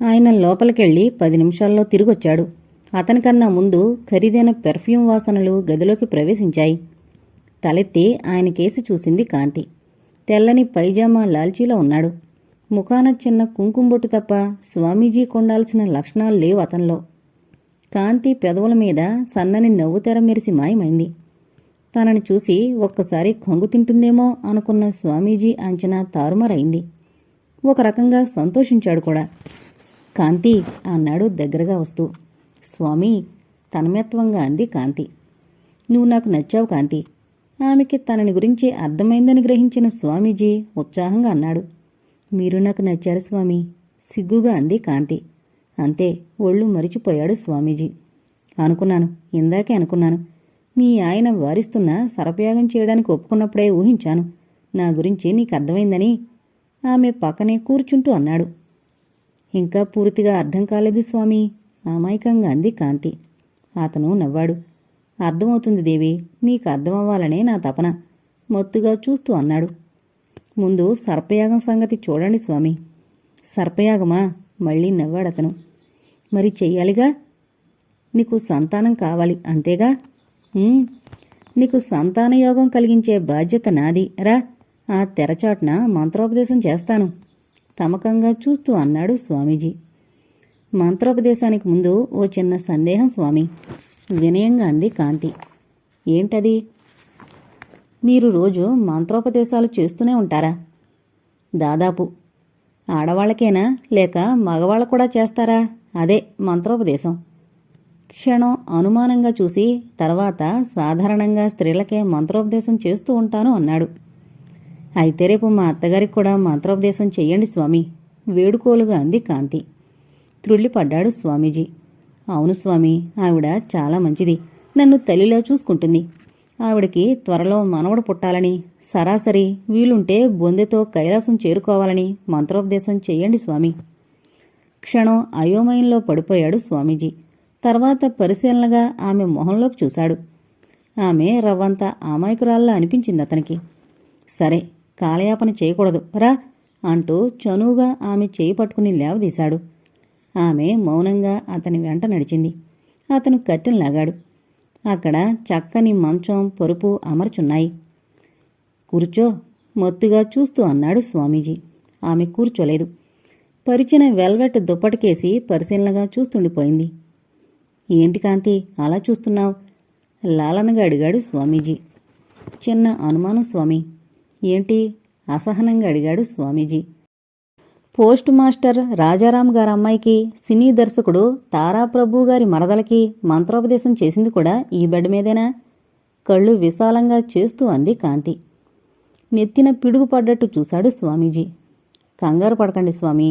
ఆయన లోపలికెళ్ళి 10 నిమిషాల్లో తిరిగొచ్చాడు. అతనికన్నా ముందు ఖరీదైన పెర్ఫ్యూమ్ వాసనలు గదిలోకి ప్రవేశించాయి. తలెత్తి ఆయన కేసి చూసింది కాంతి. తెల్లని పైజామా లాల్చీలో ఉన్నాడు. ముఖాన చిన్న కుంకుమబొట్టు తప్ప స్వామీజీ కొండాల్సిన లక్షణాలు లేవు అతనిలో. కాంతి పెదవుల మీద సన్నని నవ్వుతెర మెరిసి మాయమైంది. తనని చూసి ఒక్కసారి కంగు తింటుందేమో అనుకున్న స్వామీజీ అంచనా తారుమారైంది. ఒక రకంగా సంతోషించాడు కూడా. కాంతి అన్నాడు దగ్గరగా వస్తూ. స్వామి తన్మయత్వంగా అంది కాంతి. నువ్వు నాకు నచ్చావు కాంతి. ఆమెకి తనని గురించి అర్థమైందని గ్రహించిన స్వామీజీ ఉత్సాహంగా అన్నాడు. మీరు నాకు నచ్చారు స్వామి, సిగ్గుగా అంది కాంతి. అంతే, ఒళ్ళు మరిచిపోయాడు స్వామీజీ. ఇందాకే అనుకున్నాను. మీ ఆయన వారిస్తున్న సరపయాగం చేయడానికి ఒప్పుకున్నప్పుడే ఊహించాను నా గురించి నీకు అర్థమైందని. ఆమె పక్కనే కూర్చుంటూ అన్నాడు. ఇంకా పూర్తిగా అర్థం కాలేదు స్వామి, అమాయకంగా అంది కాంతి. అతను నవ్వాడు. అర్థమవుతుంది దేవి, నీకు అర్థమవ్వాలనే నా తపన, మొత్తుగా చూస్తూ అన్నాడు. ముందు సర్పయాగం సంగతి చూడండి స్వామి. సర్పయాగమా? మళ్ళీ నవ్వాడతను. మరి చెయ్యాలిగా. నీకు సంతానం కావాలి అంతేగా? నీకు సంతానయోగం కలిగించే బాధ్యత నాది. రా, ఆ తెరచాటున మంత్రోపదేశం చేస్తాను, తమకంగా చూస్తూ అన్నాడు స్వామీజీ. మంత్రోపదేశానికి ముందు ఓ చిన్న సందేహం స్వామి, వినయంగా అంది కాంతి. ఏంటది? మీరు రోజు మంత్రోపదేశాలు చేస్తూనే ఉంటారా? దాదాపు. ఆడవాళ్లకేనా లేక మగవాళ్ళ కూడా చేస్తారా? అదే మంత్రోపదేశం. క్షణం అనుమానంగా చూసి తర్వాత సాధారణంగా స్త్రీలకే మంత్రోపదేశం చేస్తూ ఉంటాను అన్నాడు. అయితే రేపు మా అత్తగారికి కూడా మంత్రోపదేశం చెయ్యండి స్వామి, వేడుకోలుగా అంది కాంతి. త్రుళ్ళిపడ్డాడు స్వామీజీ. అవును స్వామి, ఆవిడ చాలా మంచిది, నన్ను తల్లిలా చూసుకుంటుంది. ఆవిడకి త్వరలో మనవడు పుట్టాలని, సరాసరి వీలుంటే బొందెతో కైలాసం చేరుకోవాలని మంత్రోపదేశం చెయ్యండి స్వామి. క్షణం అయోమయంలో పడిపోయాడు స్వామీజీ. తర్వాత పరిశీలనగా ఆమె మొహంలోకి చూశాడు. ఆమె రవ్వంత అమాయకురాల్లా అనిపించింది అతనికి. సరే, కాలయాపన చేయకూడదు రా అంటూ చనువుగా ఆమె చేయి పట్టుకుని లేవదీశాడు. ఆమె మౌనంగా అతని వెంట నడిచింది. అతను కట్టెను లాగాడు. అక్కడ చక్కని మంచం, పరుపు అమర్చున్నాయి. కూర్చో, మొత్తుగా చూస్తూ అన్నాడు స్వామీజీ. ఆమె కూర్చోలేదు. పరిచిన వెల్వెట్ దుప్పటికేసి పరిశీలనగా చూస్తుండిపోయింది. ఏంటి కాంతి అలా చూస్తున్నావు? లాలనగా అడిగాడు స్వామీజీ. చిన్న అనుమానం స్వామి. ఏంటి? అసహనంగా అడిగాడు స్వామీజీ. పోస్ట్ మాస్టర్ రాజారాం గారి అమ్మాయికి సినీ దర్శకుడు తారాప్రభు గారి మరదలకి మంత్రోపదేశం చేసింది కూడా ఈ బెడ్ మీదేనా? కళ్ళు విశాలంగా చేస్తూ అంది కాంతి. నెత్తిన పిడుగు పడ్డట్టు చూశాడు స్వామీజీ. కంగారు పడకండి స్వామి,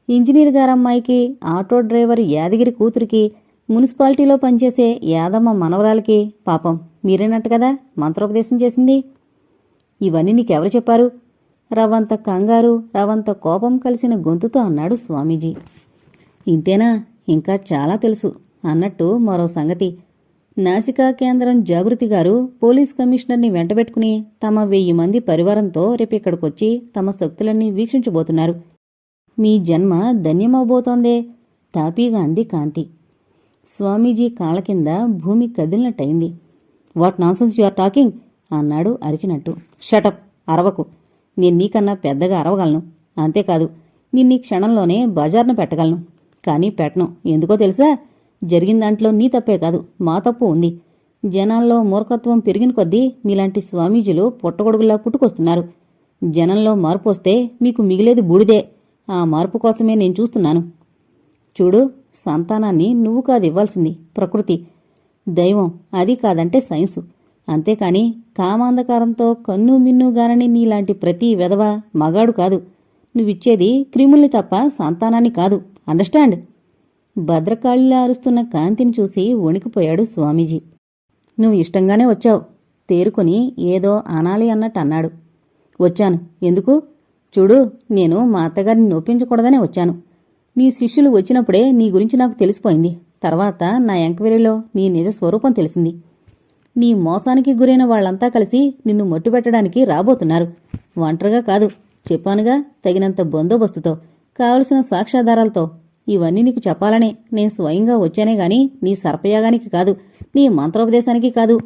ఇంజనీర్ గారమ్మాయికి, ఆటో డ్రైవర్ యాదగిరి కూతురికి, మున్సిపాలిటీలో పనిచేసే యాదమ్మ మనవరాలకి పాపం మీరేనట్టు కదా మంత్రోపదేశం చేసింది. ఇవన్నీ నీకెవరు చెప్పారు? రవంత కంగారు, రవంత కోపం కలిసిన గొంతుతో అన్నాడు స్వామీజీ. ఇంతేనా? ఇంకా చాలా తెలుసు అన్నట్టు మరో సంగతి. నాసికా కేంద్రం జాగృతి గారు పోలీస్ కమిషనర్ని వెంటబెట్టుకుని తమ 1000 మంది పరివారంతో రేపిక్కడికొచ్చి తమ శక్తులన్నీ వీక్షించబోతున్నారు. మీ జన్మ ధన్యమవబోతోందే, తాపీగా అంది కాంతి. స్వామీజీ కాళ్ళ కింద భూమి కదిలినట్టయింది. What nonsense you are talking అన్నాడు అరిచినట్టు. షటప్, అరవకు. నేను నీకన్నా పెద్దగా అరవగలను. అంతేకాదు, నిన్నీ క్షణంలోనే బజార్ను పెట్టగలను. కానీ పెట్టను. ఎందుకో తెలుసా? జరిగిన దాంట్లో నీ తప్పే కాదు, మా తప్పు ఉంది. జనాల్లో మూర్ఖత్వం పెరిగిన కొద్దీ మీలాంటి స్వామీజీలు పుట్టగొడుగులా పుట్టుకొస్తున్నారు. జనంలో మార్పు వస్తే మీకు మిగిలేది బూడిదే. ఆ మార్పు కోసమే నేను చూస్తున్నాను. చూడు, సంతానాన్ని నువ్వు కాదు ఇవ్వాల్సింది, ప్రకృతి, దైవం. అది కాదంటే సైన్సు. అంతేకాని కామాంధకారంతో కన్ను మిన్నుగానని నీలాంటి ప్రతి వెధవ మగాడు కాదు. నువ్విచ్చేది క్రిముల్ని తప్ప సంతానాన్ని కాదు. అండర్స్టాండ్? భద్రకాళిలా అరుస్తున్న కాంతిని చూసి వణికిపోయాడు స్వామీజీ. నువ్వు ఇష్టంగానే వచ్చావు. తేరుకుని ఏదో అనాలి అన్నట్టు అన్నాడు. వచ్చాను. ఎందుకు? చూడు, నేను మా అత్తగారిని నొప్పించకూడదనే వచ్చాను. నీ శిష్యులు వచ్చినప్పుడే నీ గురించి నాకు తెలిసిపోయింది. తర్వాత నా ఎంక్వైరీలో నీ నిజ స్వరూపం తెలిసింది. నీ మోసానికి గురైన వాళ్లంతా కలిసి నిన్ను మట్టుబెట్టడానికి రాబోతున్నారు. ఒంటరిగా కాదు, చెప్పానుగా, తగినంత బందోబస్తుతో, కావలసిన సాక్ష్యాధారాలతో. ఇవన్నీ నీకు చెప్పాలనే నేను స్వయంగా వచ్చానే గాని నీ సర్పయాగానికి కాదు, నీ మంత్రోపదేశానికి కాదు.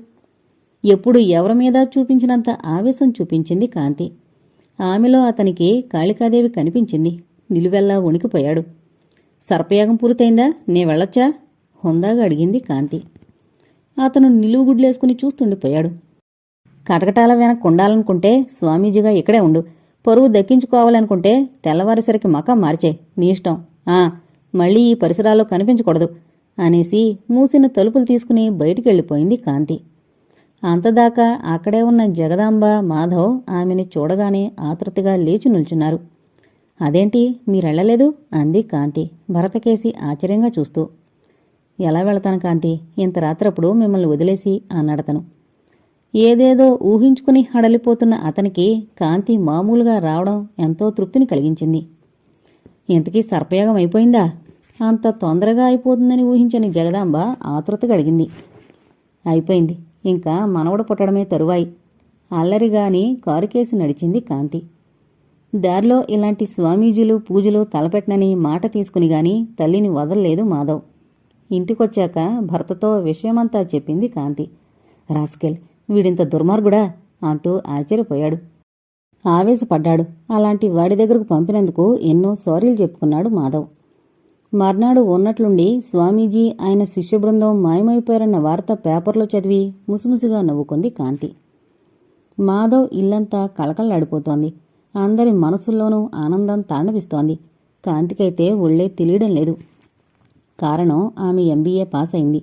ఎప్పుడు ఎవరి మీద చూపించినంత ఆవేశం చూపించింది కాంతి. ఆమెలో అతనికి కాళికాదేవి కనిపించింది. నిలువెల్లా వణికిపోయాడు. సర్పయాగం పూర్తయిందా? నే వెళ్ళొచ్చా? హుందాగా అడిగింది కాంతి. అతను నిలువుగుడ్లేసుకుని చూస్తుండిపోయాడు. కటకటాల వెనక ఉండాలనుకుంటే స్వామీజీగా ఇక్కడే ఉండు. పరువు దక్కించుకోవాలనుకుంటే తెల్లవారేసరికి మకం మార్చే, నీ ఇష్టం. మళ్ళీ ఈ పరిసరాల్లో కనిపించకూడదు అనేసి మూసిన తలుపులు తీసుకుని బయటికెళ్ళిపోయింది కాంతి. అంతదాకా అక్కడే ఉన్న జగదాంబ, మాధవ్ ఆమెని చూడగానే ఆతృతగా లేచి నిల్చున్నారు. అదేంటి మీరెళ్లలేదు? అంది కాంతి భరతకేసి ఆశ్చర్యంగా చూస్తూ. ఎలా వెళతాను కాంతి, ఇంత రాత్రప్పుడు మిమ్మల్ని వదిలేసి అన్నాడతను. ఏదేదో ఊహించుకుని హడలిపోతున్న అతనికి కాంతి మామూలుగా రావడం ఎంతో తృప్తిని కలిగించింది. ఇంతకీ సర్పయాగం అయిపోయిందా? అంత తొందరగా అయిపోతుందని ఊహించని జగదాంబ ఆతృతగా అడిగింది. అయిపోయింది, ఇంకా మనవడు పుట్టడమే తరువాయి అల్లరిగాని కారుకేసి నడిచింది కాంతి. దారిలో ఇలాంటి స్వామీజీలు పూజలు తలపెట్టనని మాట తీసుకుని గాని తల్లిని వదల్లేదు మాధవ్. ఇంటికొచ్చాక భర్తతో విషయమంతా చెప్పింది కాంతి. రాస్కెల్, వీడింత దుర్మార్గుడా అంటూ ఆశ్చర్యపోయాడు. ఆవేశపడ్డాడు. అలాంటి వాడి దగ్గరకు పంపినందుకు ఎన్నో సారీలు చెప్పుకున్నాడు మాధవ్. మర్నాడు ఉన్నట్లుండి స్వామీజీ ఆయన శిష్యబృందం మాయమైపోయారన్న వార్త పేపర్లో చదివి ముసిముసిగా నవ్వుకుంది కాంతి. మాధవ్ ఇల్లంతా కళకళలాడిపోతోంది. అందరి మనసుల్లోనూ ఆనందం తాండవిస్తోంది. కాంతికైతే ఒళ్ళే తెలియడం లేదు. కారణం ఆమె MBA పాస్ అయింది.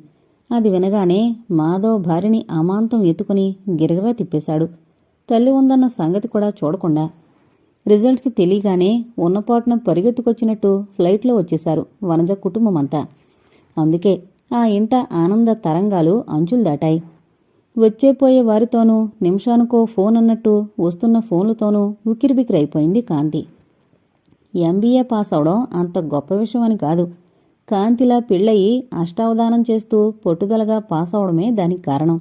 అది వినగానే మాధవ్ భార్యని అమాంతం ఎత్తుకుని గిరగిరా తిప్పేశాడు. తల్లి ఉందన్న సంగతి కూడా చూడకుండా. రిజల్ట్స్ తెలియగానే ఉన్నపాటున పరిగెత్తుకొచ్చినట్టు ఫ్లైట్లో వచ్చేశారు వనజ కుటుంబమంతా. అందుకే ఆ ఇంట ఆనంద తరంగాలు అంచులు దాటాయి. వచ్చేపోయే వారితోనూ నిమిషానికో ఫోన్ అన్నట్టు వస్తున్న ఫోన్లతోనూ ఉక్కిరిబిక్కిరైపోయింది కాంతి. MBA పాస్ అవడం అంత గొప్ప విషయమని కాదు. కాంతిలా పెళ్ళయి అష్టావధానం చేస్తూ పట్టుదలగా పాస్ అవడమే దానికి కారణం.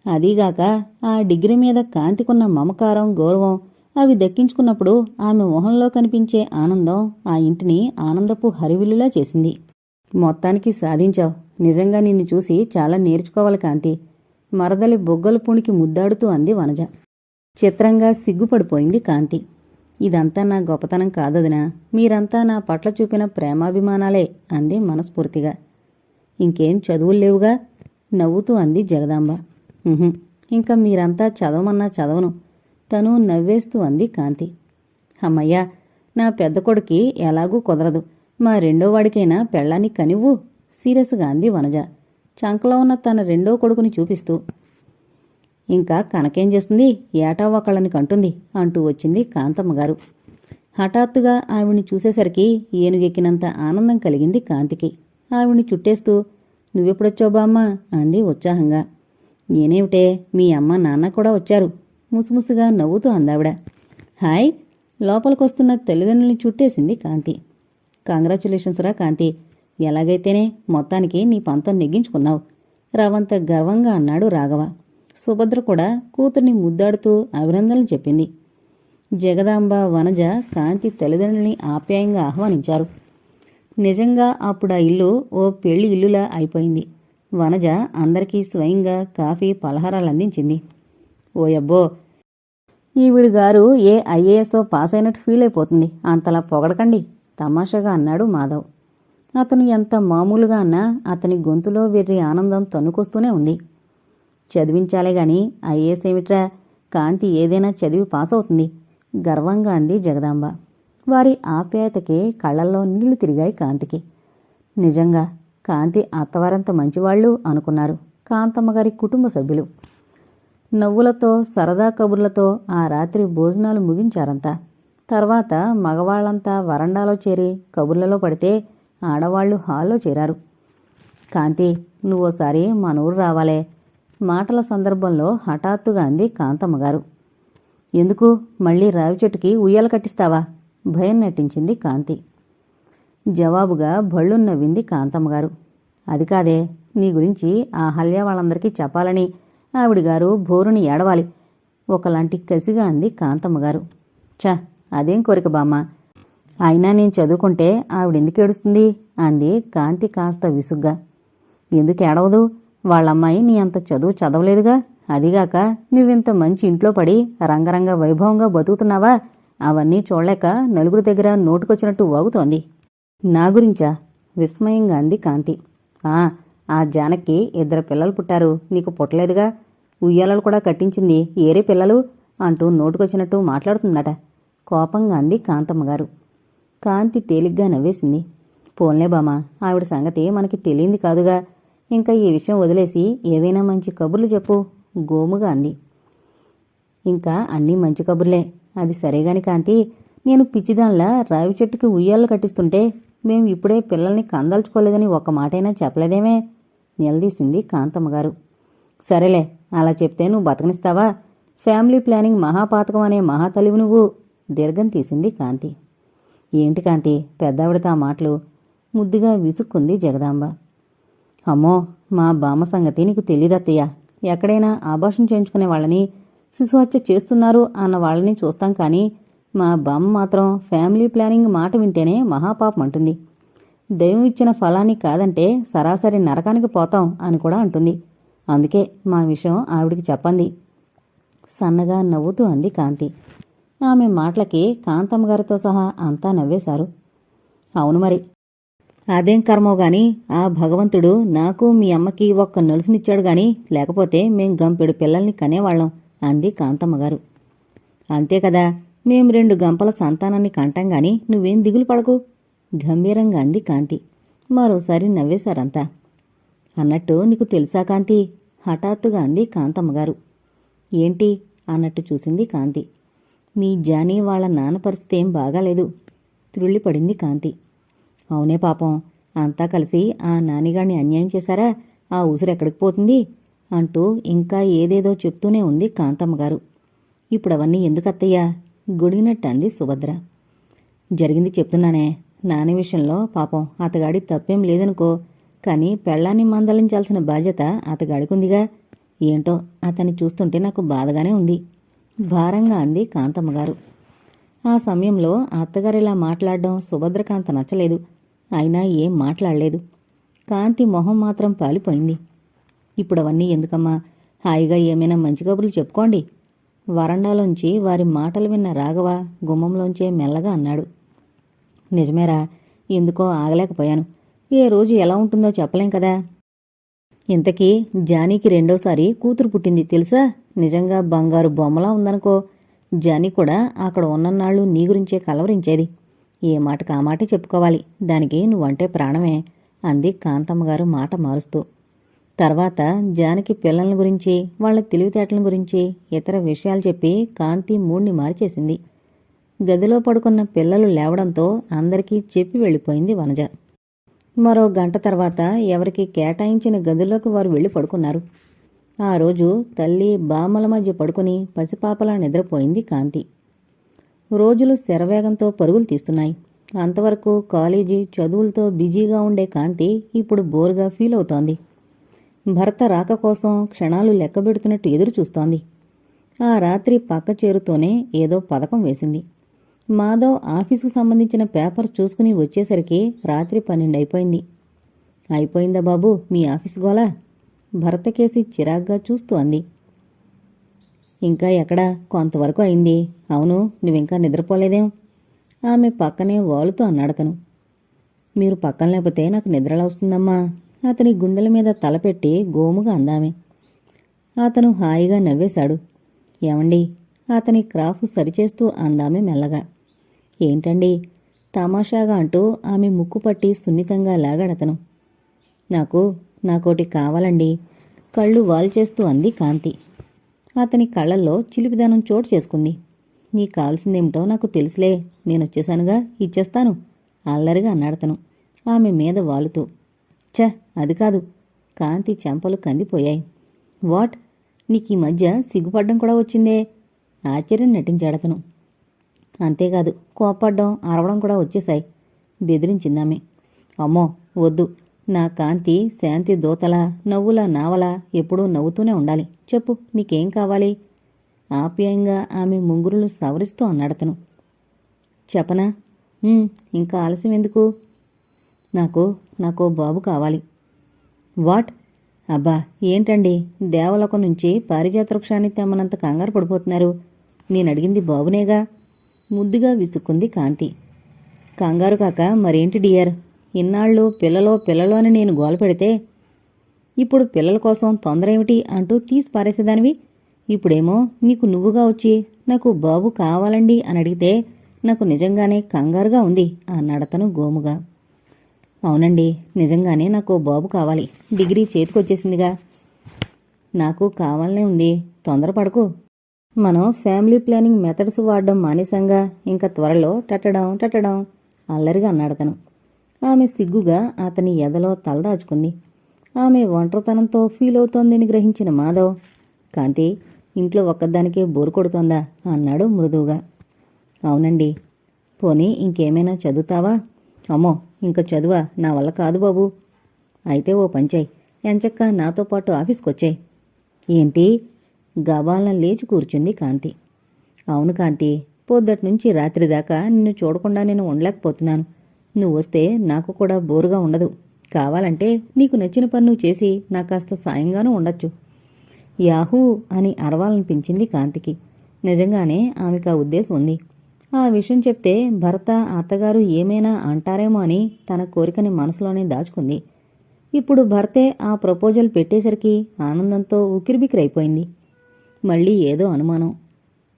అదీగాక ఆ డిగ్రీ మీద కాంతికున్న మమకారం, గౌరవం అవి దక్కించుకున్నప్పుడు ఆమె మొహంలో కనిపించే ఆనందం ఆ ఇంటిని ఆనందపు హరివిల్లులా చేసింది. మొత్తానికి సాధించావు. నిజంగా నిన్ను చూసి చాలా నేర్చుకోవాలి కాంతి. మరదలి బొగ్గలు పుణికి ముద్దాడుతూ అంది వనజ. చిత్రంగా సిగ్గుపడిపోయింది కాంతి. ఇదంతా నా గొప్పతనం కాదదినా, మీరంతా నా పట్ల చూపిన ప్రేమాభిమానాలే అంది మనస్ఫూర్తిగా. ఇంకేం చదువులు లేవుగా నవ్వుతూ అంది జగదాంబ. ఇంకా మీరంతా చదవమన్నా చదవను తను నవ్వేస్తూ అంది కాంతి. అమ్మయ్యా, నా పెద్ద కొడుకి ఎలాగూ కుదరదు, మా రెండోవాడికైనా పెళ్ళాన్ని కనివ్వు సీరియస్గా అంది వనజ చంకలో ఉన్న తన రెండో కొడుకుని చూపిస్తూ. ఇంకా కనకేం చేస్తుంది, ఏటా ఒకళ్ళని కంటుంది అంటూ వచ్చింది కాంతమ్మగారు. హఠాత్తుగా ఆవిడ్ని చూసేసరికి ఏనుగెక్కినంత ఆనందం కలిగింది కాంతికి. ఆవిడ్ని చుట్టేస్తూ నువ్వెప్పుడొచ్చావు బామ్మ అంది ఉత్సాహంగా. నేనేమిటే, మీ అమ్మ నాన్న కూడా వచ్చారు ముసుముసుగా నవ్వుతూ అందావిడ. హాయ్ లోపలికొస్తున్న తల్లిదండ్రుల్ని చుట్టేసింది కాంతి. కంగ్రాచ్యులేషన్స్ రా కాంతి, ఎలాగైతేనే మొత్తానికి నీ పంతం నెగ్గించుకున్నావు రవంత గర్వంగా అన్నాడు రాఘవ. సుభద్ర కూడా కూతుర్ని ముద్దాడుతూ అభినందనలు చెప్పింది. జగదాంబ, వనజ కాంతి తల్లిదండ్రుల్ని ఆప్యాయంగా ఆహ్వానించారు. నిజంగా అప్పుడు ఆ ఇల్లు ఓ పెళ్లి ఇల్లులా అయిపోయింది. వనజ అందరికీ స్వయంగా కాఫీ, పలహారాలు అందించింది. ఓయబ్బో, ఈవిడిగారు ఏ IAS పాస్ అయినట్టు ఫీల్ అయిపోతుంది, అంతలా పొగడకండి తమాషాగా అన్నాడు మాధవ్. అతను ఎంత మామూలుగా అన్నా అతని గొంతులో వెర్రి ఆనందం తన్నుకొస్తూనే ఉంది. చదివించాలే గాని IAS ఏమిట్రా, కాంతి ఏదైనా చదివి పాస్ అవుతుంది గర్వంగా అంది జగదాంబ. వారి ఆప్యాయతకి కళ్లల్లో నీళ్లు తిరిగాయి కాంతికి. నిజంగా కాంతి అత్తవారంత మంచివాళ్లు అనుకున్నారు కాంతమ్మగారి కుటుంబ సభ్యులు. నవ్వులతో సరదా కబుర్లతో ఆ రాత్రి భోజనాలు ముగించారంతా. తర్వాత మగవాళ్లంతా వరండాలో చేరి కబుర్లలో పడితే ఆడవాళ్లు హాల్లో చేరారు. కాంతి, నువ్వోసారి మన ఊరు రావాలే మాటల సందర్భంలో హఠాత్తుగా అంది కాంతమ్మగారు. ఎందుకు, మళ్ళీ రావి చెట్టుకి ఉయ్యాల కట్టిస్తావా భయం నటించింది కాంతి. జవాబుగా భళ్ళు నవ్వింది కాంతమ్మగారు. అది కాదే, నీ గురించి ఆ హల్యా వాళ్ళందరికీ చెప్పాలని ఆవిడిగారు భోరుని ఏడవాలి ఒకలాంటి కసిగా అంది కాంతమ్మగారు. ఛ, అదేం కోరిక బామ్మ, అయినా నేను చదువుకుంటే ఆవిడెందుకు ఏడుస్తుంది అంది కాంతి కాస్త విసుగ్గా. ఎందుకు ఏడవదు? వాళ్ళమ్మాయి నీ అంత చదువు చదవలేదుగా. అదిగాక నువ్వింత మంచి ఇంట్లో పడి రంగరంగ వైభవంగా బతుకుతున్నావా? అవన్నీ చూడలేక నలుగురి దగ్గర నోటుకొచ్చినట్టు వాగుతోంది. నా గురించా? విస్మయంగా అంది కాంతి. ఆ జానకి 2 పిల్లలు పుట్టారు, నీకు పుట్టలేదుగా. ఉయ్యాలలు కూడా కట్టించింది, ఏరే పిల్లలు అంటూ నోటుకొచ్చినట్టు మాట్లాడుతుందట కోపంగా అంది కాంతమ్మగారు. కాంతి తేలిగ్గా నవ్వేసింది. పోన్లే బామా, ఆవిడ సంగతి మనకి తెలియంది కాదుగా. ఇంకా ఈ విషయం వదిలేసి ఏదైనా మంచి కబుర్లు చెప్పు గోముగా అంది. ఇంకా అన్నీ మంచి కబుర్లే. అది సరేగాని కాంతి, నేను పిచ్చిదాన్లా రావి చెట్టుకి ఉయ్యాలు కట్టిస్తుంటే మేం ఇప్పుడే పిల్లల్ని కందల్చుకోలేదని ఒక్క మాటైనా చెప్పలేదేమే నిలదీసింది కాంతమ్మగారు. సరేలే, అలా చెప్తే నువ్వు బతకనిస్తావా? ఫ్యామిలీ ప్లానింగ్ మహాపాతకం అనే మహాతలివి నువ్వు దీర్ఘం తీసింది కాంతి. ఏంటి కాంతి పెద్దావిడతో ఆ మాటలు? ముద్దుగా విసుక్కుంది జగదాంబ. అమ్మో, మా బామ్మ సంగతి నీకు తెలీదత్తయ్య. ఎక్కడైనా ఆభాషణ చేయించుకునే వాళ్ళని, శిశుహత్య చేస్తున్నారు అన్న వాళ్ళని చూస్తాం కానీ మా బామ్మ మాత్రం ఫ్యామిలీ ప్లానింగ్ మాట వింటేనే మహాపాపం అంటుంది. దైవం ఇచ్చిన ఫలాన్ని కాదంటే సరాసరి నరకానికి పోతాం అని కూడా అంటుంది. అందుకే మా విషయం ఆవిడికి చెప్పండి సన్నగా నవ్వుతూ అంది కాంతి. ఆమె మాటలకి కాంతమ్మగారితో సహా అంతా నవ్వేశారు. అవును మరి, అదేం కర్మో గాని ఆ భగవంతుడు నాకు మీ అమ్మకి ఒక్క నలుసునిచ్చాడు గాని లేకపోతే మేం గంపెడు పిల్లల్ని కనేవాళ్లం అంది కాంతమ్మగారు. అంతే కదా, మేం 2 గంపల సంతానాన్ని కంటాం గాని నువ్వేం దిగులు పడకు గంభీరంగా అంది కాంతి. మరోసారి నవ్వేశారంతా. అన్నట్టు నీకు తెలుసా కాంతి హఠాత్తుగా అంది కాంతమ్మగారు. ఏంటి అన్నట్టు చూసింది కాంతి. మీ జానీ వాళ్ళ నాన్న పరిస్థితి ఏం బాగాలేదు త్రుళ్ళిపడింది కాంతి. అవునే పాపం, అంతా కలిసి ఆ నానిగాడిని అన్యాయం చేశారా? ఆ ఉసురెక్కడికి పోతుంది అంటూ ఇంకా ఏదేదో చెప్తూనే ఉంది కాంతమ్మగారు. ఇప్పుడవన్నీ ఎందుకత్తయ్యా గొడిగినట్టు అంది సుభద్ర. జరిగింది చెప్తున్నానే. నాని విషయంలో పాపం అతగాడి తప్పేం లేదనుకో, కానీ పెళ్ళాన్ని మందలించాల్సిన బాధ్యత అతగాడికుందిగా. ఏంటో అతన్ని చూస్తుంటే నాకు బాధగానే ఉంది భారంగా అంది కాంతమ్మగారు. ఆ సమయంలో అత్తగారిలా మాట్లాడడం సుభద్రకాంత నచ్చలేదు. అయినా ఏం మాట్లాడలేదు. కాంతి మొహం మాత్రం పాలిపోయింది. ఇప్పుడవన్నీ ఎందుకమ్మా, హాయిగా ఏమైనా మంచి కబుర్లు చెప్పుకోండి వరండాలోంచి వారి మాటలు విన్న రాఘవ గుమ్మంలోంచే మెల్లగా అన్నాడు. నిజమేరా, ఎందుకో ఆగలేకపోయాను. ఏ రోజు ఎలా ఉంటుందో చెప్పలేం కదా. ఇంతకీ జానీకి 2వసారి కూతురు పుట్టింది తెలుసా? నిజంగా బంగారు బొమ్మలా ఉందనుకో. జానీ కూడా అక్కడ ఉన్నన్నాళ్ళు నీ గురించే కలవరించేది. ఏ మాటకు ఆ మాటే చెప్పుకోవాలి, దానికి నువ్వంటే ప్రాణమే అంది కాంతమ్మగారు మాట మారుస్తూ. తర్వాత జానకి పిల్లల గురించి, వాళ్ల తెలివితేటల గురించి ఇతర విషయాలు చెప్పి కాంతి మూడ్ని మార్చేసింది. గదిలో పడుకున్న పిల్లలు లేవడంతో అందరికీ చెప్పి వెళ్ళిపోయింది వనజ. మరో గంట తర్వాత ఎవరికి కేటాయించిన గదుల్లోకి వారు వెళ్ళి పడుకున్నారు. ఆ రోజు తల్లి బామ్మల మధ్య పడుకుని పసిపాపలా నిద్రపోయింది కాంతి. రోజులు శరవేగంతో పరుగులు తీస్తున్నాయి. అంతవరకు కాలేజీ చదువులతో బిజీగా ఉండే కాంతి ఇప్పుడు బోరుగా ఫీల్ అవుతోంది. భర్త రాక కోసం క్షణాలు లెక్కబెడుతున్నట్టు ఎదురు చూస్తోంది. ఆ రాత్రి పక్క చేరుతోనే ఏదో పథకం వేసింది. మాధవ్ ఆఫీసుకు సంబంధించిన పేపర్ చూసుకుని వచ్చేసరికి రాత్రి 12 అయిపోయింది. అయిపోయిందా బాబు మీ ఆఫీస్ గోలా? భర్త కేసి చిరాగ్గా చూస్తూ అంది. ఇంకా ఎక్కడా, కొంతవరకు అయింది. అవును, నువ్వింకా నిద్రపోలేదేం? ఆమె పక్కనే వాలుతూ అన్నాడతను. మీరు పక్కన లేకపోతే నాకు నిద్రలా వస్తుందమ్మా అతని గుండెల మీద తలపెట్టి గోముగా అందామె. అతను హాయిగా నవ్వేశాడు. ఏమండి అతని క్రాఫ్ సరిచేస్తూ అందామె మెల్లగా. ఏంటండి తమాషాగా అంటూ ఆమె ముక్కు పట్టి సున్నితంగా లాగాడతను. నాకోటి కావాలండి కళ్ళు వాల్చేస్తూ అంది కాంతి. అతని కళ్ళల్లో చిలిపిదనం చోటు చేసుకుంది. నీకు కావాల్సిందేమిటో నాకు తెలుసులే, నేనొచ్చేశానుగా, ఇచ్చేస్తాను అల్లరిగా అన్నాడతను ఆమె మీద వాలుతూ. ఛ, అది కాదు. కాంతి చెంపలు కందిపోయాయి. వాట్, నీకీ మధ్య సిగ్గుపడ్డం కూడా వచ్చిందే? ఆశ్చర్యం నటించాడతను. అంతేకాదు, కోపడ్డం అరవడం కూడా వచ్చేశాయి బెదిరించిందామె. అమ్మో వద్దు, నా కాంతి శాంతి దూతలా నవ్వులా నావలా ఎప్పుడూ నవ్వుతూనే ఉండాలి. చెప్పు, నీకేం కావాలి? ఆప్యాయంగా ఆమె ముంగురులు సవరిస్తూ అన్నాడతను. చెప్పనా? ఇంకా ఆలస్యం ఎందుకు? నాకు నాకో బాబు కావాలి. వాట్? అబ్బా ఏంటండి, దేవలోకం నుంచి పారిజాత వృక్షాన్ని తెమ్మనంత కంగారు పడిపోతున్నారు? నేనడిగింది బాబునేగా. ముద్దుగా విసుక్కుంది కాంతి. కంగారు కాక మరేంటి డియర్, ఇన్నాళ్ళు పిల్లలో అని నేను గోల పెడితే ఇప్పుడు పిల్లల కోసం తొందర ఏమిటి అంటూ తీసి పారేసేదానివి. ఇప్పుడేమో నీకు నువ్వుగా వచ్చి నాకు బాబు కావాలండి అని అడిగితే నాకు నిజంగానే కంగారుగా ఉంది అన్నాడతను గోముగా. అవునండి, నిజంగానే నాకు బాబు కావాలి. డిగ్రీ చేతికొచ్చేసిందిగా. నాకు కావాలనే ఉంది, తొందరపడకు. మనం ఫ్యామిలీ ప్లానింగ్ మెథడ్స్ వాడడం మానేసంగా ఇంకా త్వరలో టట్టడం అల్లరిగా అన్నాడతను. ఆమె సిగ్గుగా అతని ఎదలో తలదాచుకుంది. ఆమె ఒంటరితనంతో ఫీల్ అవుతోందని గ్రహించిన మాధవ్, కాంతి, ఇంట్లో ఒక్కదానికే బోరు కొడుతోందా అన్నాడు మృదువుగా. అవునండి. పోనీ ఇంకేమైనా చదువుతావా? అమ్మో, ఇంక చదువా? నా వల్ల కాదు బాబు. అయితే ఓ పంచాయి, ఎంచక్క నాతో పాటు ఆఫీస్కొచ్చాయి. ఏంటి? గబాలను లేచి కూర్చుంది కాంతి. అవును కాంతి, పొద్దట్నుంచి రాత్రి దాకా నిన్ను చూడకుండా నేను ఉండలేకపోతున్నాను. నువ్వు వస్తే నాకు కూడా బోరుగా ఉండదు. కావాలంటే నీకు నచ్చిన పని నువ్వు చేసి నాకు కాస్త సాయంగానూ ఉండొచ్చు. యాహూ అని అరవాలనిపించింది కాంతికి. నిజంగానే ఆమెకు ఆ ఉద్దేశం ఉంది. ఆ విషయం చెప్తే భర్త అత్తగారు ఏమైనా అంటారేమో అని తన కోరికని మనసులోనే దాచుకుంది. ఇప్పుడు భర్తే ఆ ప్రపోజల్ పెట్టేసరికి ఆనందంతో ఉక్కిరిబిక్కిరైపోయింది. మళ్ళీ ఏదో అనుమానం.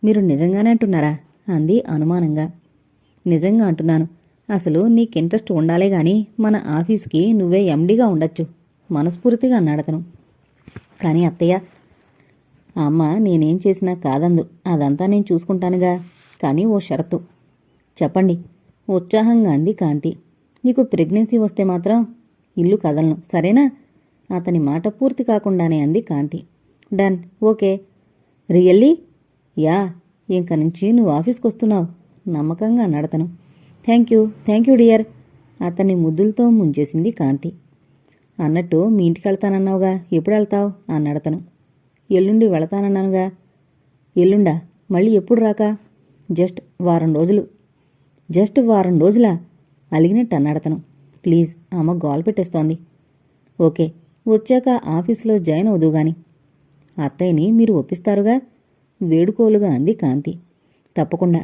మీరు నిజంగానే అంటున్నారా? అంది అనుమానంగా. నిజంగా అంటున్నాను. అసలు నీకు ఇంట్రెస్ట్ ఉండాలే గాని మన ఆఫీస్కి నువ్వే ఎండీగా ఉండొచ్చు మనస్ఫూర్తిగా అన్నాడతను. కానీ అత్తయ్య, అమ్మ నేనేం చేసినా కాదందు. అదంతా నేను చూసుకుంటానుగా. కానీ ఓ షరతు. చెప్పండి, ఉత్సాహంగా అంది కాంతి. నీకు ప్రెగ్నెన్సీ వస్తే మాత్రం ఇల్లు కదలను, సరేనా? అతని మాట పూర్తి కాకుండానే అంది Kanti. Done, okay. Really? Yeah. ఇంక నుంచి నువ్వు ఆఫీస్కి వస్తున్నావు నమ్మకంగా అన్నాడతను. Thank you dear. అతన్ని ముద్దులతో ముంచేసింది కాంతి. అన్నట్టు మీ ఇంటికి వెళ్తానన్నావుగా, ఎప్పుడు వెళ్తావు అన్నాడతను. ఎల్లుండి వెళతానన్నానుగా. ఎల్లుండా? మళ్ళీ ఎప్పుడు రాక? జస్ట్ వారం రోజులా? అలిగినట్టు అన్నాడతను. ప్లీజ్, అమ్మ గోల్ పెట్టేస్తోంది. ఓకే, వచ్చాక ఆఫీసులో జాయిన్ అవుదువు గాని. అత్తయ్యని మీరు ఒప్పిస్తారుగా? వేడుకోలుగా అంది కాంతి. తప్పకుండా.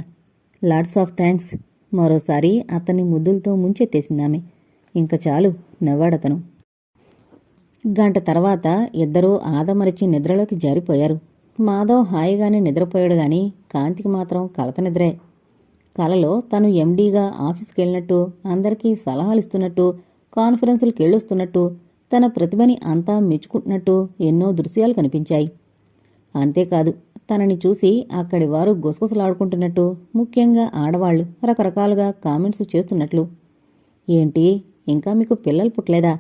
Lots of thanks. మరోసారి అతన్ని ముద్దులతో ముంచెత్తేసిందామె. ఇంక చాలు నవ్వాడతను. గంట తర్వాత ఇద్దరూ ఆదమరిచి నిద్రలోకి జారిపోయారు. మాధవ్ హాయిగానే నిద్రపోయాడు గాని కాంతికి మాత్రం కలత నిద్రే. కలలో తను ఎండీగా ఆఫీస్కెళ్ళినట్టు, అందరికీ సలహాలిస్తున్నట్టు, కాన్ఫరెన్సులకెళ్ళొస్తున్నట్టు, తన ప్రతిభని అంతా మెచ్చుకుంటున్నట్టు ఎన్నో దృశ్యాలు కనిపించాయి. అంతేకాదు, తనని చూసి అక్కడి వారు గుసగుసలాడుకుంటున్నట్టు, ముఖ్యంగా ఆడవాళ్లు రకరకాలుగా కామెంట్స్ చేస్తున్నట్లు. ఏంటి, ఇంకా మీకు పిల్లలు పుట్టలేదా?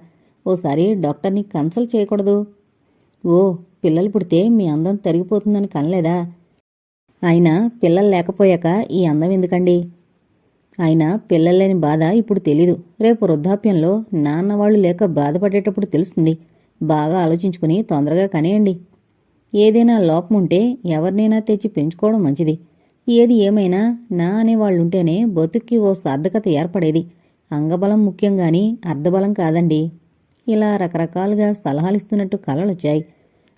ఓసారి డాక్టర్ని కన్సల్ట్ చేయకూడదు? ఓ, పిల్లలు పుడితే మీ అందం తరిగిపోతుందని కనలేదా? అయినా పిల్లలు లేకపోయాక ఈ అందం ఎందుకండి? అయినా పిల్లల్లేని బాధ ఇప్పుడు తెలీదు. రేపు వృద్ధాప్యంలో నాన్నవాళ్లు లేక బాధపడేటప్పుడు తెలుస్తుంది. బాగా ఆలోచించుకుని తొందరగా కనేయండి. ఏదైనా లోపముంటే ఎవరినైనా తెచ్చి పెంచుకోవడం మంచిది. ఏది ఏమైనా నా అనేవాళ్లుంటేనే బతుక్కి ఓ సార్థకత ఏర్పడేది. అంగబలం ముఖ్యంగాని అర్ధబలం కాదండి. ఇలా రకరకాలుగా సలహాలిస్తున్నట్టు కలలొచ్చాయి.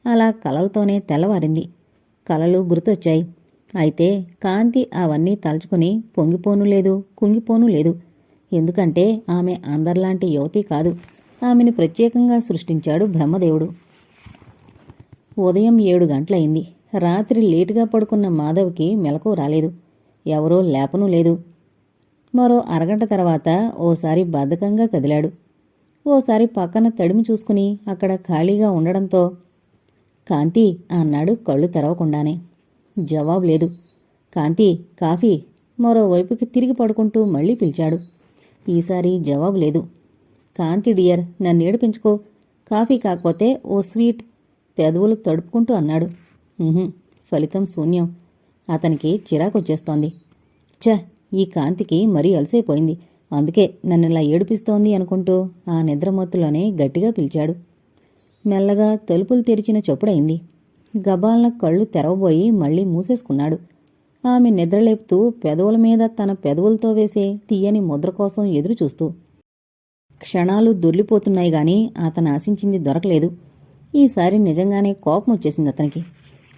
అలా కలలతోనే తెల్లవారింది. కలలు గుర్తొచ్చాయి. అయితే కాంతి అవన్నీ తలుచుకుని పొంగిపోనూ లేదు, కుంగిపోనూ లేదు. ఎందుకంటే ఆమె అందర్లాంటి యువతి కాదు. ఆమెను ప్రత్యేకంగా సృష్టించాడు బ్రహ్మదేవుడు. ఉదయం 7 గంటలయింది. రాత్రి లేటుగా పడుకున్న మాధవ్కి మెలకువ రాలేదు. ఎవరో లేపనూ లేదు. మరో అరగంట తర్వాత ఓసారి బద్ధకంగా కదిలాడు. ఓసారి పక్కన తడిమి చూసుకుని అక్కడ ఖాళీగా ఉండడంతో కాంతి అన్నాడు కళ్ళు తెరవకుండానే. జవాబు లేదు. కాంతి, కాఫీ. మరోవైపుకి తిరిగి పడుకుంటూ మళ్లీ పిలిచాడు. ఈసారి జవాబు లేదు. కాంతి డియర్, నన్నేడిపించుకో. కాఫీ కాకపోతే ఓ స్వీట్. పెదవులు తడుపుకుంటూ అన్నాడు. ఫలితం శూన్యం. అతనికి చిరాకొచ్చేస్తోంది. ఛ, ఈ కాంతికి మరీ అలసైపోయింది. అందుకే నన్నిలా ఏడిపిస్తోంది అనుకుంటూ ఆ నిద్రమత్తులోనే గట్టిగా పిలిచాడు. మెల్లగా తలుపులు తెరిచిన చప్పుడైంది. గబాలన కళ్ళు తెరవబోయి మళ్లీ మూసేసుకున్నాడు. ఆమె నిద్రలేపుతూ పెదవుల మీద తన పెదవులతో వేసే తీయని ముద్ర కోసం ఎదురు చూస్తూ. క్షణాలు దొర్లిపోతున్నాయి గాని అతను ఆశించింది దొరకలేదు. ఈసారి నిజంగానే కోపం వచ్చేసింది అతనికి.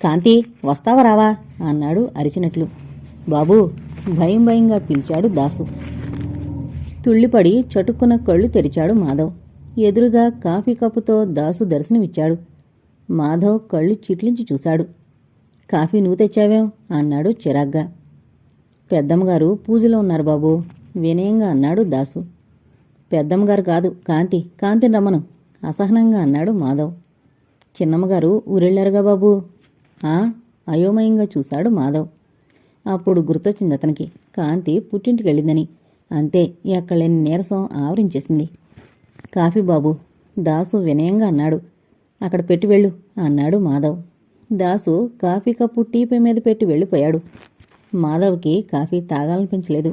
కాంతి, వస్తావా రావా అన్నాడు అరిచినట్లు. బాబూ, భయం భయంగా పిలిచాడు దాసు. తుళ్ళిపడి చటుక్కున కళ్ళు తెరిచాడు మాధవ్. ఎదురుగా కాఫీ కప్పుతో దాసు దర్శనమిచ్చాడు. మాధవ్ కళ్ళు చిట్లించి చూశాడు. కాఫీ నువ్వు తెచ్చావేం అన్నాడు చిరాగ్గా. పెద్దమ్మగారు పూజలో ఉన్నారు బాబూ, వినయంగా అన్నాడు దాసు. పెద్దమ్మగారు కాదు, కాంతిని రమ్మను అసహనంగా అన్నాడు మాధవ్. చిన్నమ్మగారు ఊరెళ్ళారుగా బాబూ. అయోమయంగా చూశాడు మాధవ్. అప్పుడు గుర్తొచ్చింది అతనికి కాంతి పుట్టింటికెళ్ళిందని. అంతే, ఎక్కడలేని నీరసం ఆవరించేసింది. కాఫీ బాబు, దాసు వినయంగా అన్నాడు. అక్కడ పెట్టి వెళ్ళు అన్నాడు మాధవ్. దాసు కాఫీ కప్పు టీపై మీద పెట్టి వెళ్ళిపోయాడు. మాధవ్కి కాఫీ తాగాలనిపించలేదు.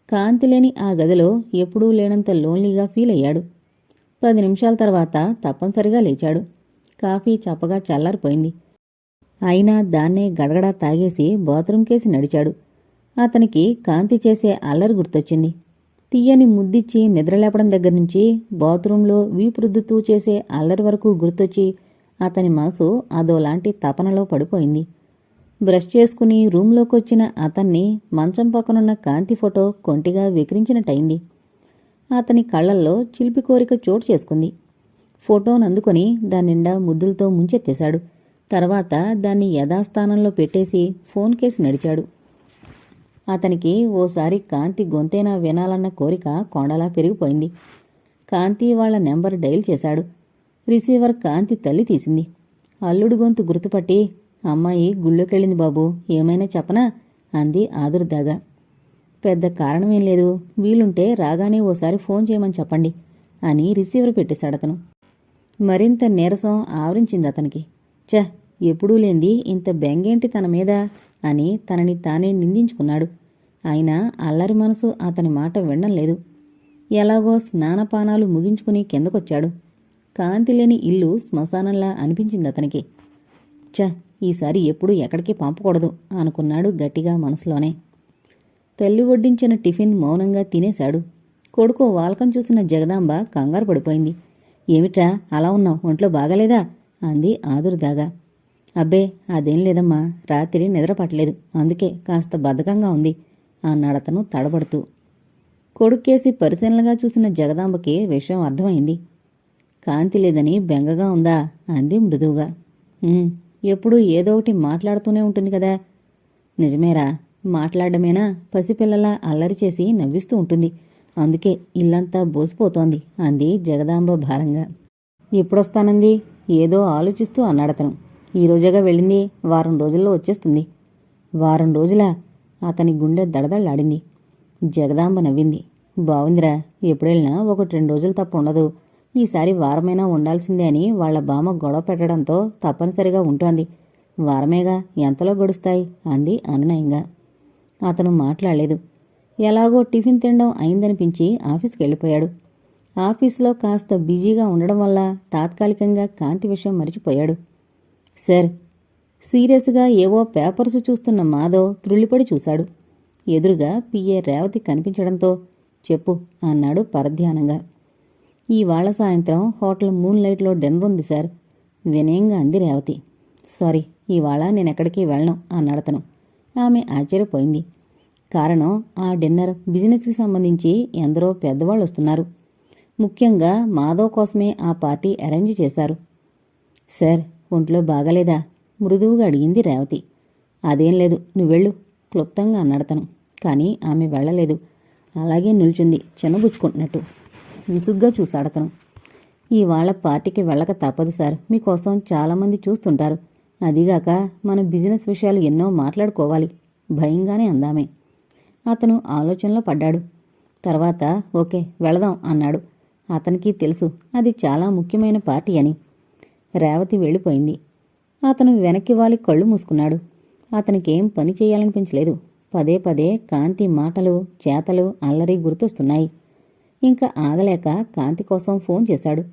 కాంతి లేని ఆ గదిలో ఎప్పుడూ లేనంత లోన్లీగా ఫీల్ అయ్యాడు. 10 నిమిషాల తర్వాత తప్పనిసరిగా లేచాడు. కాఫీ చప్పగా చల్లారిపోయింది. అయినా దాన్నే గడగడా తాగేసి బాత్రూంకేసి నడిచాడు. అతనికి కాంతి చేసే అల్లరి గుర్తొచ్చింది. తీయని ముద్దిచ్చి నిద్రలేపడం దగ్గర్నుంచి బాత్రూంలో వీపురుద్దుతూ చేసే అల్లరి వరకు గుర్తొచ్చి అతని మనసు అదోలాంటి తపనలో పడిపోయింది. బ్రష్ చేసుకుని రూంలోకొచ్చిన అతన్ని మంచం పక్కనున్న కాంతి ఫోటో కొంటిగా వికరించినట్టయింది. అతని కళ్లల్లో చిలిపి కోరిక చోటు చేసుకుంది. ఫోటోనందుకొని దాన్నిండా ముద్దులతో ముంచెత్తేశాడు. తర్వాత దాన్ని యథాస్థానంలో పెట్టేసి ఫోన్ కేసి నడిచాడు. అతనికి ఓసారి కాంతి గొంతేనా వినాలన్న కోరిక కొండలా పెరిగిపోయింది. కాంతి వాళ్ల నెంబర్ డైల్ చేశాడు. రిసీవర్ కాంతి తల్లి తీసింది. అల్లుడు గొంతు గుర్తుపట్టి, అమ్మాయి గుళ్ళోకెళ్ళింది బాబూ, ఏమైనా చెప్పనా అంది ఆదుర్దాగా. పెద్ద కారణమేం లేదు, వీలుంటే రాగానే ఓసారి ఫోన్ చేయమని చెప్పండి అని రిసీవర్ పెట్టేశాడతను. మరింత నీరసం ఆవరించింది అతనికి. ఎప్పుడూ లేంది ఇంత బెంగేంటి తన మీద అని తనని తానే నిందించుకున్నాడు. అయినా అల్లరి మనసు అతని మాట వినడం లేదు. ఎలాగో స్నానపానాలు ముగించుకుని కిందకొచ్చాడు. కాంతి లేని ఇల్లు శ్మశానంలా అనిపించింది అతనికి. ఈసారి ఎప్పుడూ ఎక్కడికి పంపకూడదు అనుకున్నాడు గట్టిగా మనసులోనే. తల్లి వడ్డించిన టిఫిన్ మౌనంగా తినేశాడు. కొడుకు వాలకం చూసిన జగదాంబ కంగారు పడిపోయింది. ఏమిట్రా అలా ఉన్నావు, ఒంట్లో బాగాలేదా అంది ఆదుర్దాగా. అబ్బే అదేం లేదమ్మా, రాత్రి నిద్ర పట్టలేదు, అందుకే కాస్త బద్ధకంగా ఉంది అన్నాడతను తడబడుతూ. కొడుక్కేసి పరిశీలనగా చూసిన జగదాంబకి విషయం అర్థమైంది. కాంతి లేదని బెంగగా ఉందా అంది మృదువుగా. ఎప్పుడూ ఏదో ఒకటి మాట్లాడుతూనే ఉంటుంది కదా. నిజమేరా, మాట్లాడమేనా, పసిపిల్లలా అల్లరి చేసి నవ్విస్తూ ఉంటుంది, అందుకే ఇల్లంతా బోసిపోతోంది అంది జగదాంబ భారంగా. ఎప్పుడొస్తానంది ఏదో ఆలోచిస్తూ అన్నాడతను. ఈరోజుగా వెళ్ళింది, వారం రోజుల్లో వచ్చేస్తుంది. వారం రోజులా? అతని గుండె దడదళ్లాడింది. జగదాంబ నవ్వింది. బావుందిరా, ఎప్పుడెళ్ళినా 1-2 రోజులు తప్ప ఉండదు. ఈసారి వారమైనా ఉండాల్సిందే అని వాళ్ల బామ్మ గొడవ పెట్టడంతో తప్పనిసరిగా ఉంటోంది. వారమేగా, ఎంతలో గడుస్తాయి అంది అనునయంగా. అతను మాట్లాడలేదు. ఎలాగో టిఫిన్ తినడం అయిందనిపించి ఆఫీస్కి వెళ్ళిపోయాడు. ఆఫీసులో కాస్త బిజీగా ఉండడం వల్ల తాత్కాలికంగా కాంతి విషయం మరిచిపోయాడు. సార్, సీరియస్గా ఏవో పేపర్స్ చూస్తున్న మాధవ్ త్రుళ్ళిపడి చూశాడు. ఎదురుగా పిఏ రేవతి కనిపించడంతో చెప్పు అన్నాడు పరధ్యానంగా. ఇవాళ సాయంత్రం హోటల్ మూన్ లైట్లో డిన్నర్ ఉంది సార్ వినయంగా అంది రేవతి. సారీ, ఇవాళ నేనెక్కడికి వెళ్ళను అన్నాడతను. ఆమె ఆశ్చర్యపోయింది. కారణం, ఆ డిన్నర్ బిజినెస్కి సంబంధించి ఎందరో పెద్దవాళ్ళు వస్తున్నారు. ముఖ్యంగా మాధవ్ కోసమే ఆ పార్టీ అరేంజ్ చేశారు. సార్, ఒంట్లో బాగాలేదా మృదువుగా అడిగింది రేవతి. అదేం లేదు, నువ్వెళ్ళు క్లుప్తంగా అన్నాడతను. కానీ ఆమె వెళ్ళలేదు. అలాగే నిల్చుంది చిన్నబుచ్చుకుంటున్నట్టు. విసుగ్గా చూశాడతను. ఇవాళ పార్టీకి వెళ్ళక తప్పదు సార్, మీకోసం చాలామంది చూస్తుంటారు. అదిగాక మన బిజినెస్ విషయాలు ఎన్నో మాట్లాడుకోవాలి భయంగానే అందామే. అతను ఆలోచనలో పడ్డాడు. తర్వాత ఓకే వెళదాం అన్నాడు. అతనికి తెలుసు అది చాలా ముఖ్యమైన పార్టీ అని. రేవతి వెళ్ళిపోయింది. అతను వెనక్కి వాలి కళ్ళు మూసుకున్నాడు. అతనికేం పని చేయాలనిపించలేదు. పదే పదే కాంతి మాటలు, చేతలు, అల్లరి గుర్తొస్తున్నాయి. ఇంకా ఆగలేక కాంతి కోసం ఫోన్ చేశాడు.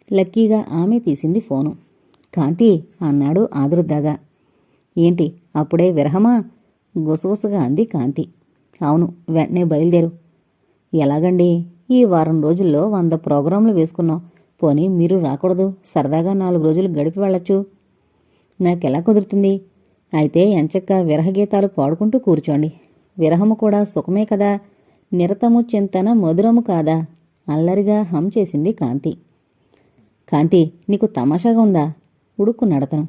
లక్కీగా ఆమె తీసింది ఫోను. కాంతి అన్నాడు ఆదుర్దాగా. ఏంటి అప్పుడే విరహమా? గుసగుసగా అంది కాంతి. అవును, వెంటనే బయలుదేరు. ఎలాగండి? ఈ వారం రోజుల్లో 100 ప్రోగ్రాంలు వేసుకున్నాం. పోనీ మీరు రాకూడదు? సరదాగా 4 రోజులు గడిపి వెళ్ళొచ్చు. నాకెలా కుదురుతుంది? అయితే ఎంచక్క విరహగీతాలు పాడుకుంటూ కూర్చోండి. విరహము కూడా సుఖమే కదా, నిరతము చింతన మధురము కాదా? అల్లరిగా హమ్ చేసింది కాంతి. కాంతి, నీకు తమాషాగా ఉందా? ఉడుక్కున్నాడతను.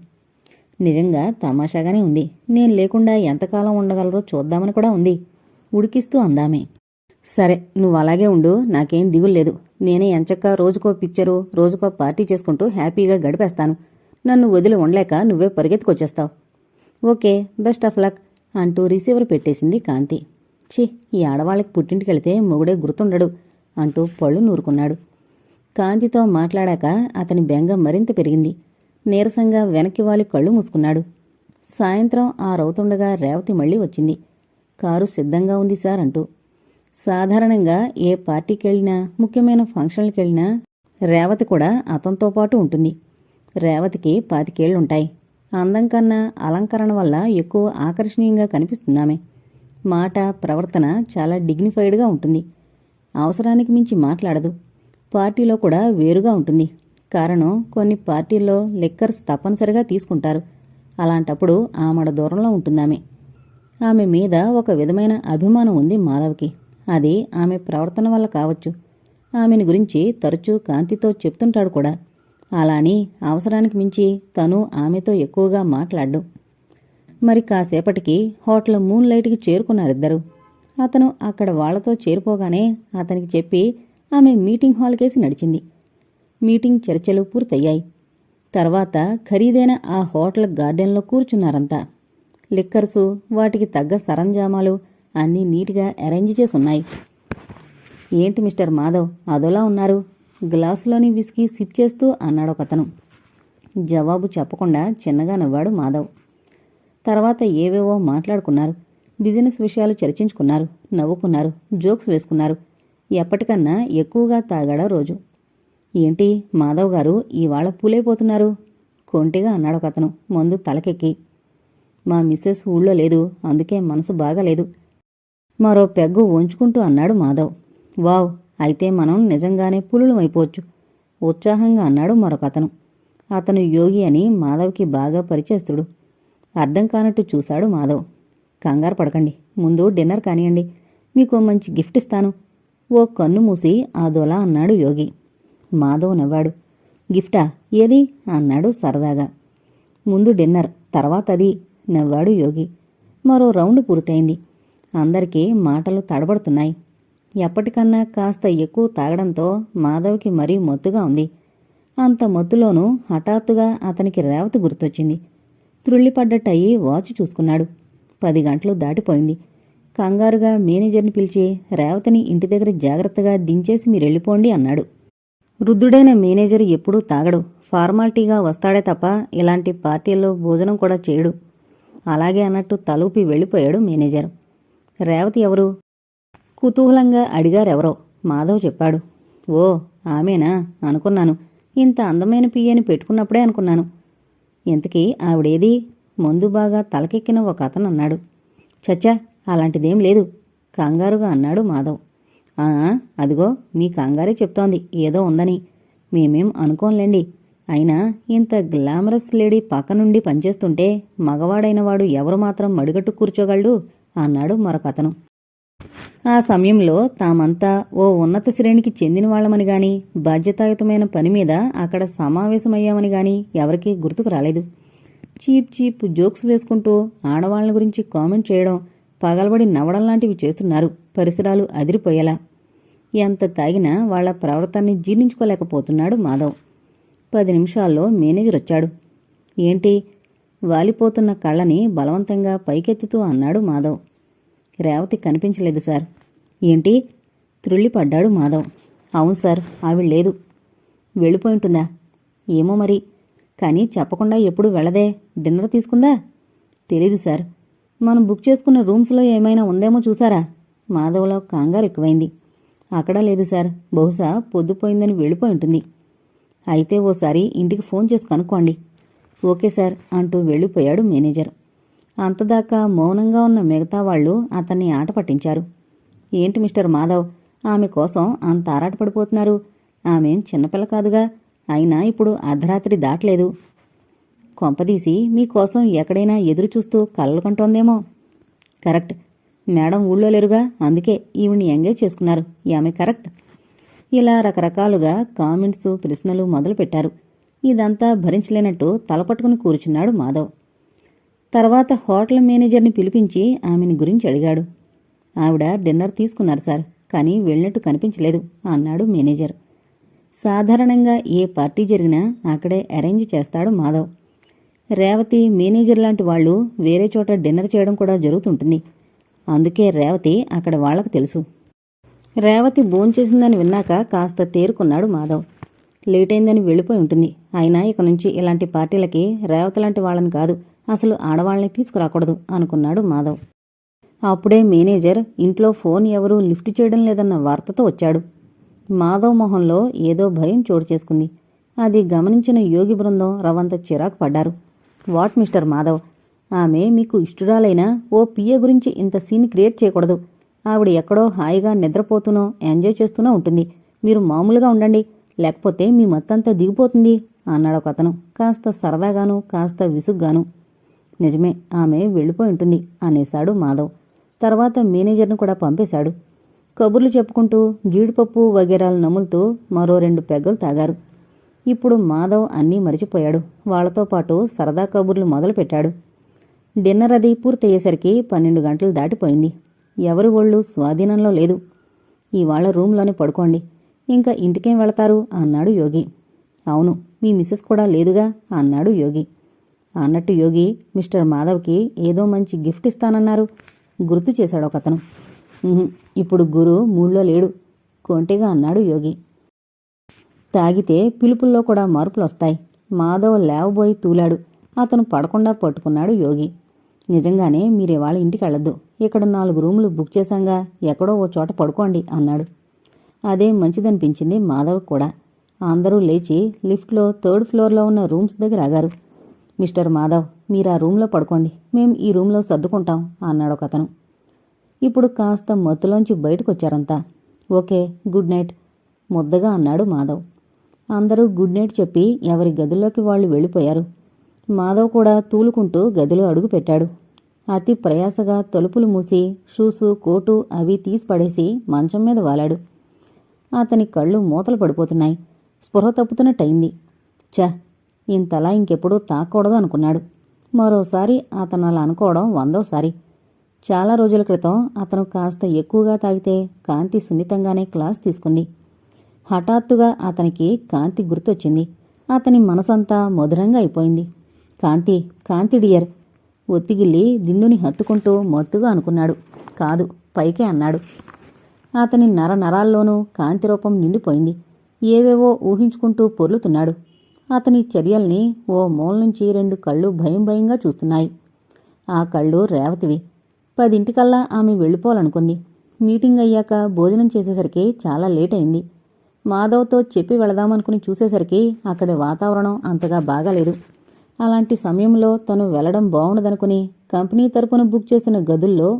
నిజంగా తమాషాగానే ఉంది. నేను లేకుండా ఎంతకాలం ఉండగలరో చూద్దామని కూడా ఉంది ఉడికిస్తూ అందామే. సరే, నువ్వు అలాగే ఉండు, నాకేం దిగుల్లేదు. నేనే ఎంచక్క రోజుకో పిక్చరు, రోజుకో పార్టీ చేసుకుంటూ హ్యాపీగా గడిపేస్తాను. నన్ను వదిలి ఉండలేక నువ్వే పరిగెత్తుకొచ్చేస్తావు. ఓకే, బెస్ట్ ఆఫ్ లక్ అంటూ రిసీవర్ పెట్టేసింది కాంతి. ఛీ, ఈ ఆడవాళ్ళకి పుట్టింటికెళితే మొగుడే గుర్తుండడు అంటూ పళ్ళు నూరుకున్నాడు. కాంతితో మాట్లాడాక అతని బెంగ మరింత పెరిగింది. నీరసంగా వెనక్కి వాలి కళ్ళు మూసుకున్నాడు. సాయంత్రం 6 అవుతుండగా రేవతి మళ్ళీ వచ్చింది. కారు సిద్ధంగా ఉంది సార్ అంటూ. సాధారణంగా ఏ పార్టీకెళ్ళినా, ముఖ్యమైన ఫంక్షన్లకెళ్ళినా రేవతి కూడా అతనితో పాటు ఉంటుంది. రేవతికి 25 ఏళ్లుంటాయి. అందం కన్నా అలంకరణ వల్ల ఎక్కువ ఆకర్షణీయంగా కనిపిస్తుందామె. మాట, ప్రవర్తన చాలా డిగ్నిఫైడ్గా ఉంటుంది. అవసరానికి మించి మాట్లాడదు. పార్టీలో కూడా వేరుగా ఉంటుంది. కారణం, కొన్ని పార్టీల్లో లిక్కర్స్ తప్పనిసరిగా తీసుకుంటారు. అలాంటప్పుడు ఆమడ దూరంలో ఉంటుందామె. ఆమె మీద ఒక విధమైన అభిమానం ఉంది మాధవ్కి. అది ఆమె ప్రవర్తన వల్ల కావచ్చు. ఆమెను గురించి తరచూ కాంతితో చెప్తుంటాడు కూడా. అలాని అవసరానికి మించి తను ఆమెతో ఎక్కువగా మాట్లాడ్డు. మరి కాసేపటికి హోటల్ మూన్ లైట్కి చేరుకున్నారిద్దరు. అతను అక్కడ వాళ్లతో చేరిపోగానే అతనికి చెప్పి ఆమె మీటింగ్ హాల్కేసి నడిచింది. మీటింగ్ చర్చలు పూర్తయ్యాయి. తర్వాత ఖరీదైన ఆ హోటల్ గార్డెన్లో కూర్చున్నారంతా. లిక్కర్సు, వాటికి తగ్గ సరంజామాలు అన్నీ నీట్గా అరేంజ్ చేసున్నాయి. ఏంటి మిస్టర్ మాధవ్ అదోలా ఉన్నారు? గ్లాసులోని విస్కీ సిప్ చేస్తూ అన్నాడొకతను. జవాబు చెప్పకుండా చిన్నగా నవ్వాడు మాధవ్. తర్వాత ఏవేవో మాట్లాడుకున్నారు. బిజినెస్ విషయాలు చర్చించుకున్నారు. నవ్వుకున్నారు. జోక్స్ వేసుకున్నారు. ఎప్పటికన్నా ఎక్కువగా తాగాడా రోజు. ఏంటి మాధవ్ గారు ఇవాళ పూలైపోతున్నారు? కొంటిగా అన్నాడొకతను మందు తలకెక్కి. మా మిస్సెస్ ఊళ్ళో లేదు, అందుకే మనసు బాగాలేదు. మరో పెగ్గు వంచుకుంటూ అన్నాడు మాధవ్. వావ్, అయితే మనం నిజంగానే పులులమైపోవచ్చు ఉత్సాహంగా అన్నాడు మరొకతను. అతను యోగి అని మాధవ్కి బాగా పరిచయస్తుడు. అర్థం కానట్టు చూశాడు మాధవ్. కంగారు పడకండి, ముందు డిన్నర్ కానియండి, మీకు మంచి గిఫ్ట్ ఇస్తాను. ఓ కన్ను మూసి అదోలా అన్నాడు యోగి. మాధవ్ నవ్వాడు. గిఫ్టా? ఏది? అన్నాడు సరదాగా. ముందు డిన్నర్, తర్వాత అది నవ్వాడు యోగి. మరో రౌండ్ పూర్తయింది. అందరికీ మాటలు తడబడుతున్నాయి. ఎప్పటికన్నా కాస్త ఎక్కువ తాగడంతో మాధవ్కి మరీ మత్తుగా ఉంది. అంత మత్తులోనూ హఠాత్తుగా అతనికి రేవతి గుర్తొచ్చింది. త్రుళ్ళిపడ్డట్టయి వాచ్ చూసుకున్నాడు. 10 గంటలు దాటిపోయింది. కంగారుగా మేనేజర్ని పిలిచి రేవతిని ఇంటి దగ్గర జాగ్రత్తగా దించేసి మీరెళ్ళిపోండి అన్నాడు. వృద్ధుడైన మేనేజర్ ఎప్పుడూ తాగడు. ఫార్మాలిటీగా వస్తాడే తప్ప ఇలాంటి పార్టీల్లో భోజనం కూడా చేయడు. అలాగే అన్నట్టు తలూపి వెళ్ళిపోయాడు మేనేజర్. రేవతి ఎవరు? కుతూహలంగా అడిగారెవరో. మాధవ్ చెప్పాడు. ఓ, ఆమెనా అనుకున్నాను. ఇంత అందమైన పియ్యని పెట్టుకున్నప్పుడే అనుకున్నాను. ఇంతకీ ఆవిడేది? మందు బాగా తలకెక్కిన ఒక అతను అన్నాడు. చచ్చా, అలాంటిదేం లేదు కంగారుగా అన్నాడు మాధవ్. అదిగో మీ కంగారే చెప్తోంది ఏదో ఉందని. మేమేం అనుకోంలేండి. అయినా ఇంత గ్లామరస్ లేడీ పక్క నుండి పనిచేస్తుంటే మగవాడైనవాడు ఎవరు మాత్రం మడిగట్టు కూర్చోగలడు అన్నాడు మరొకతను. ఆ సమయంలో తామంతా ఓ ఉన్నత శ్రేణికి చెందిన వాళ్లమని గాని, బాధ్యతాయుతమైన పని మీద అక్కడ సమావేశమయ్యామని గాని ఎవరికీ గుర్తుకు రాలేదు. చీప్ జోక్స్ వేసుకుంటూ ఆడవాళ్ల గురించి కామెంట్ చేయడం, పగలబడి నవ్వడం లాంటివి చేస్తున్నారు పరిసరాలు అదిరిపోయేలా. ఎంత తాగినా వాళ్ల ప్రవర్తనని జీర్ణించుకోలేకపోతున్నాడు మాధవ్. 10 నిమిషాల్లో మేనేజర్ వచ్చాడు. ఏంటి? వాలిపోతున్న కళ్ళని బలవంతంగా పైకెత్తుతూ అన్నాడు మాధవ్. రేవతి కనిపించలేదు సార్. ఏంటి? త్రుళ్ళిపడ్డాడు మాధవ్. అవును సార్, ఆవిడ లేదు. వెళ్ళిపోయింటుందా? ఏమో మరి, కానీ చెప్పకుండా ఎప్పుడు వెళ్ళదే. డిన్నర్ తీసుకుందా? తెలీదు సార్. మనం బుక్ చేసుకున్న రూమ్స్లో ఏమైనా ఉందేమో చూసారా? మాధవ్లో కంగారు ఎక్కువైంది. అక్కడా లేదు సార్, బహుశా పొద్దుపోయిందని వెళ్ళిపోయి ఉంటుంది. అయితే ఓసారి ఇంటికి ఫోన్ చేసి కనుక్కోండి. ఓకే సార్ అంటూ వెళ్ళిపోయాడు మేనేజర్. అంతదాకా మౌనంగా ఉన్న మిగతా వాళ్ళు అతన్ని ఆట పట్టించారు. ఏంటి మిస్టర్ మాధవ్, ఆమె కోసం అంత ఆరాటపడిపోతున్నారు? ఆమెం చిన్నపిల్ల కాదుగా, అయినా ఇప్పుడు అర్ధరాత్రి దాటలేదు. కొంపదీసి మీకోసం ఎక్కడైనా ఎదురు చూస్తూ కలలు కంటోందేమో. కరెక్ట్, మేడం ఊళ్ళో లేరుగా, అందుకే ఈవిడ్ని ఎంగేజ్ చేసుకున్నారు. ఆమె కరెక్ట్. ఇలా రకరకాలుగా కామెంట్స్, ప్రశ్నలు మొదలుపెట్టారు. ఇదంతా భరించలేనట్టు తలపట్టుకుని కూర్చున్నాడు మాధవ్. తర్వాత హోటల్ మేనేజర్ని పిలిపించి ఆమెని గురించి అడిగాడు. ఆవిడ డిన్నర్ తీసుకున్నారు సార్, కానీ వెళ్ళినట్టు కనిపించలేదు అన్నాడు మేనేజర్. సాధారణంగా ఏ పార్టీ జరిగినా అక్కడే అరేంజ్ చేస్తాడు మాధవ్. రేవతి, మేనేజర్ లాంటి వాళ్ళు వేరే చోట డిన్నర్ చేయడం కూడా జరుగుతుంటుంది. అందుకే రేవతి అక్కడ వాళ్లకు తెలుసు. రేవతి భోంచేసిందని విన్నాక కాస్త తేరుకున్నాడు మాధవ్. లేట్ అయిందని వెళ్ళిపోయి ఉంటుంది. అయినా ఇక నుంచి ఇలాంటి పార్టీలకి రేవతి లాంటి వాళ్ళని కాదు, అసలు ఆడవాళ్ళని తీసుకురాకూడదు అనుకున్నాడు మాధవ్. అప్పుడే మేనేజర్ ఇంట్లో ఫోన్ ఎవరూ లిఫ్ట్ చేయడం లేదన్న వార్తతో వచ్చాడు. మాధవ్ మొహంలో ఏదో భయం చోటు చేసుకుంది. అది గమనించిన యోగి బృందం రవంత చిరాకు పడ్డారు. వాట్ మిస్టర్ మాధవ్, ఆమె మీకు ఇష్టురాలైనా ఓ పిఏ గురించి ఇంత సీన్ క్రియేట్ చేయకూడదు. ఆవిడ ఎక్కడో హాయిగా నిద్రపోతూనో ఎంజాయ్ చేస్తూనో ఉంటుంది. మీరు మామూలుగా ఉండండి, లేకపోతే మీ మత్తంతా దిగిపోతుంది అన్నాడొకతను, కాస్త సరదాగాను కాస్త విసుగ్గాను. నిజమే, ఆమె వెళ్ళిపోయి ఉంటుంది అనేశాడు మాధవ్. తర్వాత మేనేజర్ను కూడా పంపేశాడు. కబుర్లు చెప్పుకుంటూ జీడిపప్పు వగేరాలు నములుతూ మరో 2 పెగ్గలు తాగారు. ఇప్పుడు మాధవ్ అన్నీ మరిచిపోయాడు. వాళ్లతో పాటు సరదా కబుర్లు మొదలుపెట్టాడు. డిన్నర్ అది పూర్తయ్యేసరికి 12 గంటలు దాటిపోయింది. ఎవరి ఒళ్ళు స్వాధీనంలో లేదు. ఇవాళ రూంలోనే పడుకోండి, ఇంకా ఇంటికేం వెళతారు అన్నాడు యోగి. అవును, మీ మిసెస్ కూడా లేదుగా అన్నాడు యోగి. అన్నట్టు యోగి, మిస్టర్ మాధవ్కి ఏదో మంచి గిఫ్ట్ ఇస్తానన్నారు, గుర్తు చేశాడు ఒకతను. ఇప్పుడు గురు మూడ్లో లేడు, కొంటెగా అన్నాడు యోగి. తాగితే పిలుపుల్లో కూడా మార్పులొస్తాయి. మాధవ్ లేవబోయి తూలాడు. అతను పడకుండా పట్టుకున్నాడు యోగి. నిజంగానే మీరివాళ ఇంటికెళ్ళొద్దు, ఇక్కడ 4 రూములు బుక్ చేశాంగా, ఎక్కడో ఓ చోట పడుకోండి అన్నాడు. అదే మంచిదనిపించింది మాధవ్ కూడా. అందరూ లేచి లిఫ్ట్లో 3rd ఫ్లోర్లో ఉన్న రూమ్స్ దగ్గర ఆగారు. మిస్టర్ మాధవ్, మీరా రూంలో పడుకోండి, మేం ఈ రూంలో సర్దుకుంటాం అన్నాడొకతను. ఇప్పుడు కాస్త మత్తులోంచి బయటకొచ్చారంతా. ఓకే, గుడ్ నైట్ ముద్దగా అన్నాడు మాధవ్. అందరూ గుడ్ నైట్ చెప్పి ఎవరి గదిలోకి వాళ్ళు వెళ్ళిపోయారు. మాధవ్ కూడా తూలుకుంటూ గదిలో అడుగుపెట్టాడు. అతి ప్రయాసగా తలుపులు మూసి షూసు, కోటు అవి తీసి పడేసి మంచం మీద వాలాడు. అతని కళ్ళు మూతలు పడిపోతున్నాయి. స్పృహ తప్పుతున్నట్టయింది. ఛ, ఇంతలా ఇంకెప్పుడూ తాకూడదు అనుకున్నాడు. మరోసారి అతను అలా అనుకోవడం 100వసారి. చాలా రోజుల క్రితం అతను కాస్త ఎక్కువగా తాగితే కాంతి సున్నితంగానే క్లాస్ తీసుకుంది. హఠాత్తుగా అతనికి కాంతి గుర్తొచ్చింది. అతని మనసంతా మధురంగా అయిపోయింది. కాంతి, కాంతి డియర్. ఒత్తిగిల్లి దిండుని హత్తుకుంటూ మత్తుగా అనుకున్నాడు. కాదు, పైకే అన్నాడు. అతని నరాల్లోనూ కాంతి రూపం నిండిపోయింది. ఏవేవో ఊహించుకుంటూ పొర్లుతున్నాడు. అతని చర్యల్ని ఓ మూల నుంచి 2 కళ్ళు భయం భయంగా చూస్తున్నాయి. ఆ కళ్ళు రేవతివి. 10 ఆమె వెళ్ళిపోవాలనుకుంది. మీటింగ్ అయ్యాక భోజనం చేసేసరికి చాలా లేట్ అయింది. మాధవ్తో చెప్పి వెళదామనుకుని చూసేసరికి అక్కడి వాతావరణం అంతగా బాగాలేదు. అలాంటి సమయంలో తను వెళ్లడం బావుండదనుకుని కంపెనీ తరపున బుక్ చేసిన గదుల్లో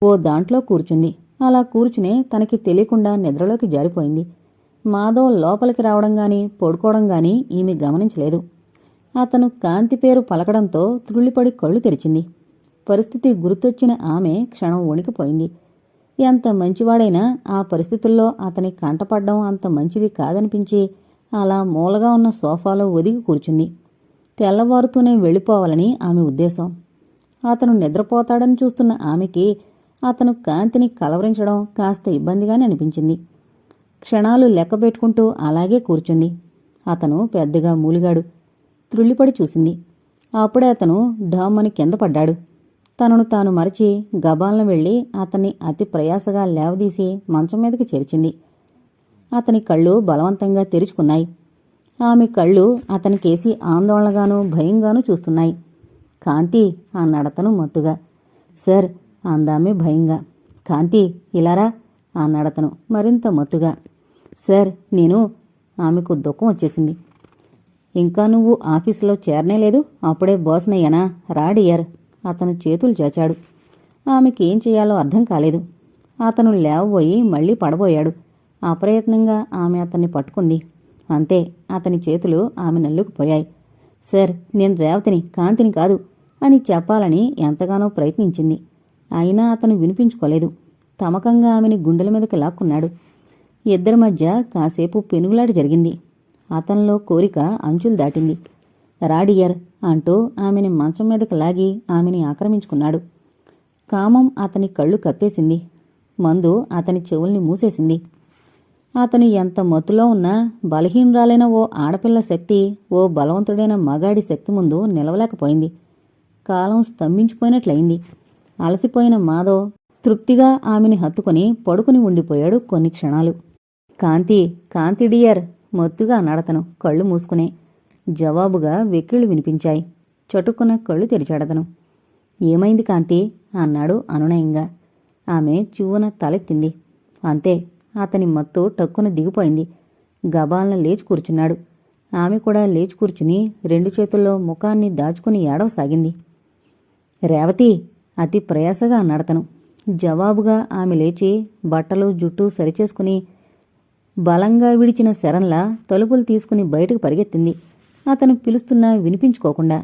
ఓ దాంట్లో కూర్చుంది. అలా కూర్చునే తనకి తెలియకుండా నిద్రలోకి జారిపోయింది. మాధవ్ లోపలికి రావడం గాని పడుకోవడం గాని ఈమె గమనించలేదు. అతను కాంతి పేరు పలకడంతో త్రుళ్ళిపడి కళ్ళు తెరిచింది. పరిస్థితి గుర్తొచ్చిన ఆమె క్షణం వణికిపోయింది. ఎంత మంచివాడైనా ఆ పరిస్థితుల్లో అతని కంటపడ్డం అంత మంచిది కాదనిపించి అలా మూలగా ఉన్న సోఫాలో ఒదిగి కూర్చుంది. తెల్లవారుతూనే వెళ్ళిపోవాలని ఆమె ఉద్దేశం. అతను నిద్రపోతాడని చూస్తున్న ఆమెకి అతను కాంతిని కలవరించడం కాస్త ఇబ్బందిగానే అనిపించింది. క్షణాలు లెక్కబెట్టుకుంటూ అలాగే కూర్చుంది. అతను పెద్దగా మూలిగాడు. త్రుళ్ళిపడి చూసింది. అప్పుడే అతను ఢామ్మని కింద పడ్డాడు. తనను తాను మరచి గబాలను వెళ్లి అతన్ని అతి ప్రయాసగా లేవదీసి మంచం మీదకి చేర్చింది. అతని కళ్ళు బలవంతంగా తెరుచుకున్నాయి. ఆమె కళ్ళు అతనికేసి ఆందోళనగానూ భయంగానూ చూస్తున్నాయి. కాంతి అన్నాడతను మత్తుగా. సార్ అందామె భయంగా. కాంతి ఇలారా అన్నాడతను మరింత మత్తుగా. సార్ నేను. ఆమెకు దుఃఖం వచ్చేసింది. ఇంకా నువ్వు ఆఫీసులో చేరనేలేదు, అప్పుడే బాస్నయ్యానా? రాడియర్ అతను చేతులు చాచాడు. ఆమెకేం చేయాలో అర్థం కాలేదు. అతను లేవబోయి మళ్లీ పడబోయాడు. అప్రయత్నంగా ఆమె అతన్ని పట్టుకుంది. అంతే, అతని చేతులు ఆమె నల్లుకుపోయాయి. సార్, నేను రేవతిని, కాంతిని కాదు అని చెప్పాలని ఎంతగానో ప్రయత్నించింది. అయినా అతను వినిపించుకోలేదు. తమకంగా ఆమెని గుండెల మీదకి లాక్కున్నాడు. ఇద్దరి మధ్య కాసేపు పెనుగులాట జరిగింది. అతనిలో కోరిక అంచులు దాటింది. రాడియర్ అంటూ ఆమెని మంచం మీదకి లాగి ఆమెని ఆక్రమించుకున్నాడు. కామం అతని కళ్ళు కప్పేసింది. మందు అతని చెవుల్ని మూసేసింది. అతను ఎంత మత్తులో ఉన్నా బలహీనురాలైన ఓ ఆడపిల్ల శక్తి ఓ బలవంతుడైన మగాడి శక్తి ముందు నిలవలేకపోయింది. కాలం స్తంభించిపోయినట్లయింది. అలసిపోయిన మాధవ్ తృప్తిగా ఆమెని హత్తుకుని పడుకుని ఉండిపోయాడు కొన్ని క్షణాలు. కాంతి, కాంతి డియర్ మత్తుగా అన్నాడతను కళ్ళు మూసుకునే. జవాబుగా వెక్కిళ్ళు వినిపించాయి. చటుక్కున కళ్ళు తెరిచాడతను. ఏమైంది కాంతి అన్నాడు అనునయంగా. ఆమె చివ్వున తలెత్తింది. అంతే, అతని మత్తు టక్కున దిగిపోయింది. గబాలన లేచి కూర్చున్నాడు. ఆమె కూడా లేచి కూర్చుని 2 చేతుల్లో ముఖాన్ని దాచుకుని ఏడవసాగింది. రేవతి అతి ప్రయాసగా అన్నాడతను. జవాబుగా ఆమె లేచి బట్టలు జుట్టు సరిచేసుకుని బలంగా విడిచిన శరంలా తలుపులు తీసుకుని బయటకు పరిగెత్తింది. అతను పిలుస్తున్నా వినిపించుకోకుండా.